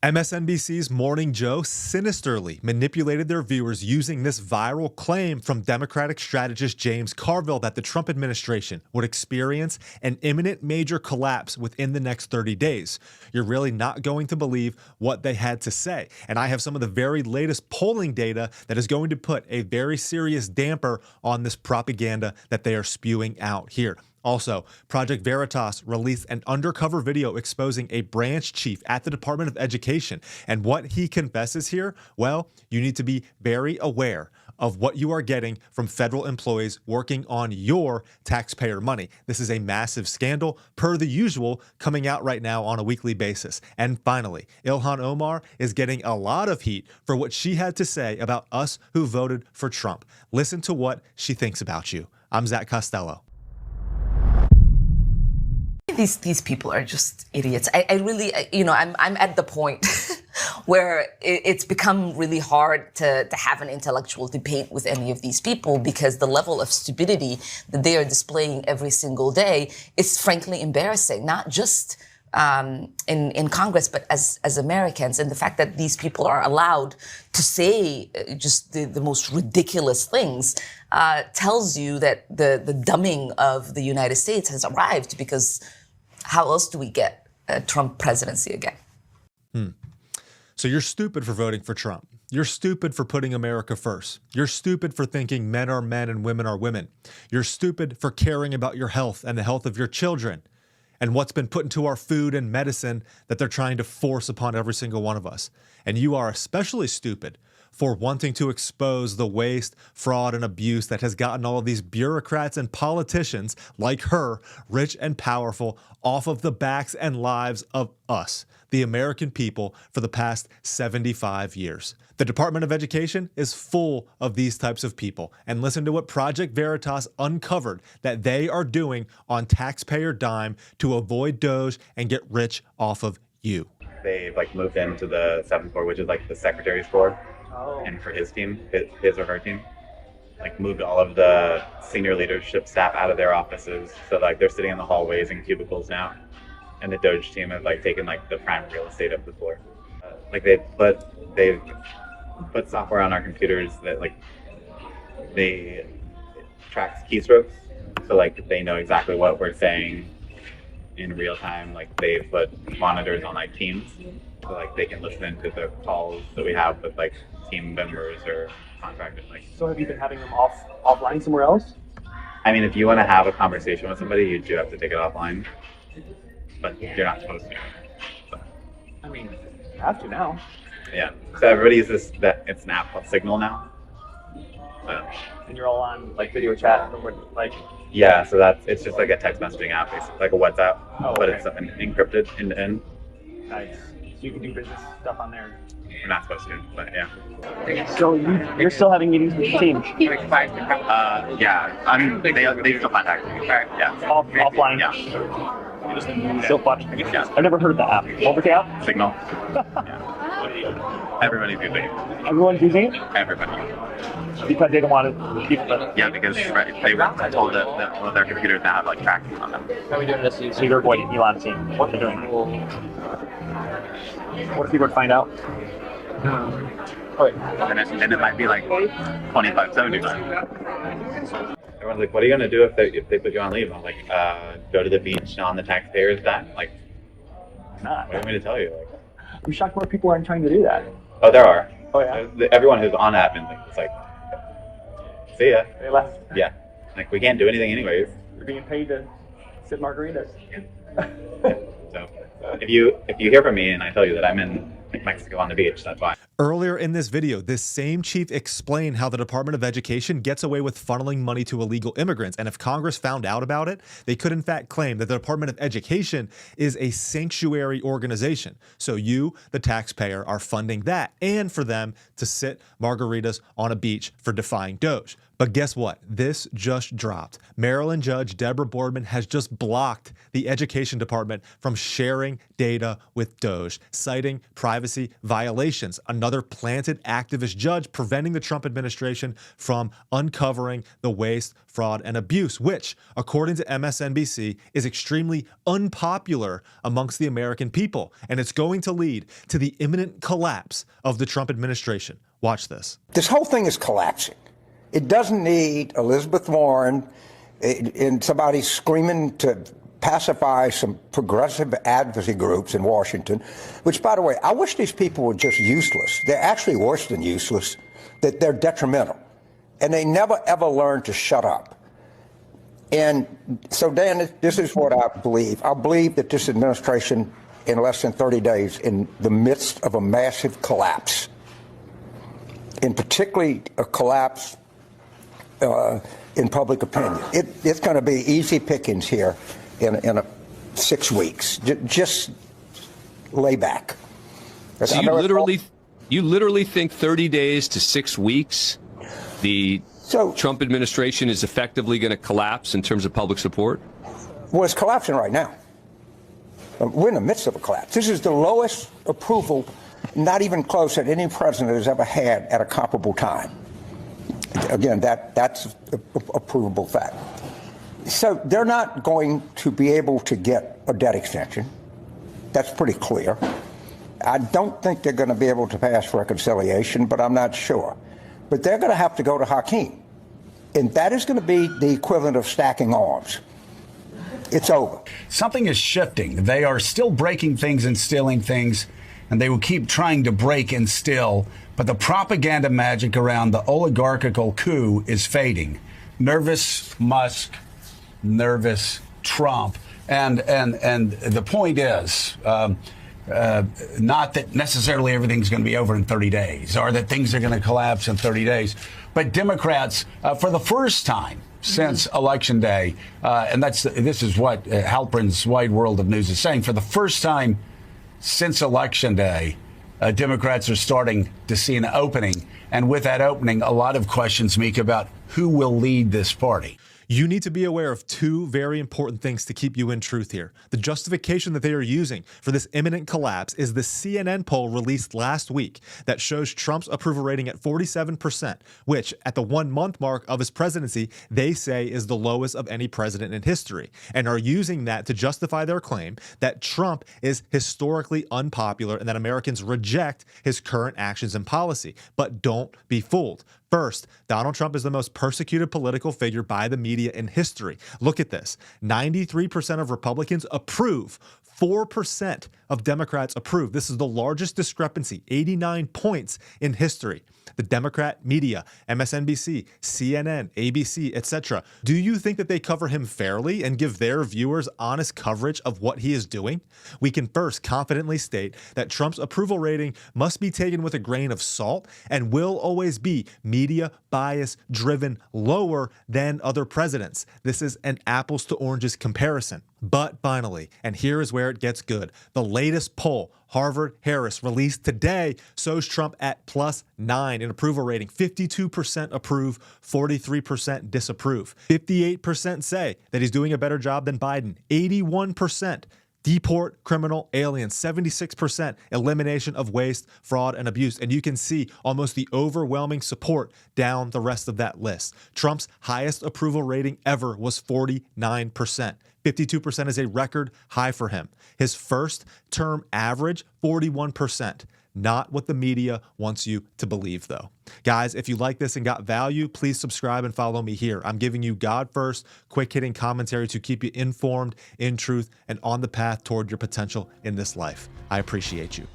MSNBC's Morning Joe sinisterly manipulated their viewers using this viral claim from Democratic strategist James Carville that the Trump administration would experience an imminent major collapse within the next 30 days. You're really not going to believe what they had to say. And I have some of the very latest polling data that is going to put a very serious damper on this propaganda that they are spewing out here. Also, Project Veritas released an undercover video exposing a branch chief at the Department of Education. And what he confesses here, well, you need to be very aware of what you are getting from federal employees working on your taxpayer money. This is a massive scandal, per the usual, coming out right now on a weekly basis. And finally, Ilhan Omar is getting a lot of heat for what she had to say about us who voted for Trump. Listen to what she thinks about you. I'm Zach Costello. These people are just idiots. I really, I'm at the point where it's become really hard to have an intellectual debate with any of these people because the level of stupidity that they are displaying every single day is frankly embarrassing, not just in Congress, but as Americans. And the fact that these people are allowed to say just the most ridiculous things tells you that the dumbing of the United States has arrived, because how else do we get a Trump presidency again? So you're stupid for voting for Trump. You're stupid for putting America first. You're stupid for thinking men are men and women are women. You're stupid for caring about your health and the health of your children and what's been put into our food and medicine that they're trying to force upon every single one of us. And you are especially stupid for wanting to expose the waste, fraud, and abuse that has gotten all of these bureaucrats and politicians like her, rich and powerful, off of the backs and lives of us, the American people, for the past 75 years. The Department of Education is full of these types of people. And listen to what Project Veritas uncovered that they are doing on taxpayer dime to avoid Doge and get rich off of you. They moved into the 7th floor, which is the secretary's floor. Oh. And for his team, his or her team, moved all of the senior leadership staff out of their offices. So they're sitting in the hallways and cubicles now. And the Doge team have taken the prime real estate of the floor. They've put software on our computers that they tracks keystrokes. So they know exactly what we're saying in real time. They've put monitors on Teams, so they can listen to the calls that we have with team members or contractors. So have you been having them offline somewhere else? I mean, if you want to have a conversation with somebody, you do have to take it offline, but you're not supposed to. So. I mean, you have to now. Yeah. So everybody uses it's an app called Signal now. And you're all on video chat or Yeah, so it's just a text messaging app, basically like a WhatsApp, but it's encrypted end to end. Nice. So you can do business stuff on there. We're not supposed to, but yeah. So you're still having meetings with the team? Yeah. They usually contact me. Yeah. Offline? Yeah. Still fun. Yeah. I've never heard of the app. What was the app? Signal. Yeah. Everybody's using it. Everyone's using it? Everybody. Because they don't want people to... Yeah, because they were told that all of their computers now have tracking on them. How are we doing this? So you're avoiding Elon's team. What they're doing? What if people find out? And it might be 25-75. Everyone's what are you going to do if they put you on leave? I'm go to the beach on the taxpayer's dime? Not. What do you want me to tell you? I'm shocked more people aren't trying to do that. Oh, there are. Oh, yeah? Everyone who's on admin it's see ya. They left. Yeah. We can't do anything anyways. You're being paid to sip margaritas. So if you hear from me and I tell you that I'm in Mexico on the beach, that's why. Earlier in this video, this same chief explained how the Department of Education gets away with funneling money to illegal immigrants. And if Congress found out about it, they could in fact claim that the Department of Education is a sanctuary organization. So you, the taxpayer, are funding that, and for them to sit margaritas on a beach for defying Doge. But guess what? This just dropped. Maryland Judge Deborah Boardman has just blocked the Education Department from sharing data with DOJ, citing privacy violations. Another planted activist judge preventing the Trump administration from uncovering the waste, fraud, and abuse, which, according to MSNBC, is extremely unpopular amongst the American people. And it's going to lead to the imminent collapse of the Trump administration. Watch this. This whole thing is collapsing. It doesn't need Elizabeth Warren and somebody screaming to pacify some progressive advocacy groups in Washington, which, by the way, I wish these people were just useless. They're actually worse than useless, that they're detrimental. And they never, ever learn to shut up. And so, Dan, this is what I believe. I believe that this administration, in less than 30 days, in the midst of a massive collapse, and particularly a collapse in public opinion. It's going to be easy pickings here in 6 weeks. Just lay back. So you literally think 30 days to 6 weeks, the Trump administration is effectively going to collapse in terms of public support? Well, it's collapsing right now. We're in the midst of a collapse. This is the lowest approval, not even close, that any president has ever had at a comparable time. Again, that's a provable fact. So they're not going to be able to get a debt extension. That's pretty clear. I don't think they're going to be able to pass reconciliation, but I'm not sure. But they're going to have to go to Hakeem. And that is going to be the equivalent of stacking arms. It's over. Something is shifting. They are still breaking things and stealing things, and they will keep trying to break and steal. But the propaganda magic around the oligarchical coup is fading. Nervous Musk, nervous Trump. And the point is, not that necessarily everything's going to be over in 30 days or that things are going to collapse in 30 days. But Democrats, for the first time since Election Day, and this is what Halperin's Wide World of News is saying, for the first time since Election Day, Democrats are starting to see an opening. And with that opening, a lot of questions, Meek, about who will lead this party. You need to be aware of two very important things to keep you in truth here. The justification that they are using for this imminent collapse is the CNN poll released last week that shows Trump's approval rating at 47%, which at the 1 month mark of his presidency, they say is the lowest of any president in history, and are using that to justify their claim that Trump is historically unpopular and that Americans reject his current actions and policy. But don't be fooled. First, Donald Trump is the most persecuted political figure by the media in history. Look at this. 93% of Republicans approve. 4% of Democrats approve. This is the largest discrepancy, 89 points in history. The Democrat media, MSNBC, CNN, ABC, etc. Do you think that they cover him fairly and give their viewers honest coverage of what he is doing? We can first confidently state that Trump's approval rating must be taken with a grain of salt and will always be media bias driven lower than other presidents. This is an apples to oranges comparison. But finally, and here is where it gets good, the latest poll, Harvard-Harris, released today, shows Trump at +9 in approval rating. 52% approve, 43% disapprove. 58% say that he's doing a better job than Biden. 81% deport criminal aliens. 76% elimination of waste, fraud, and abuse. And you can see almost the overwhelming support down the rest of that list. Trump's highest approval rating ever was 49%. 52% is a record high for him. His first term average, 41%. Not what the media wants you to believe, though. Guys, if you like this and got value, please subscribe and follow me here. I'm giving you God first, quick-hitting commentary to keep you informed, in truth, and on the path toward your potential in this life. I appreciate you.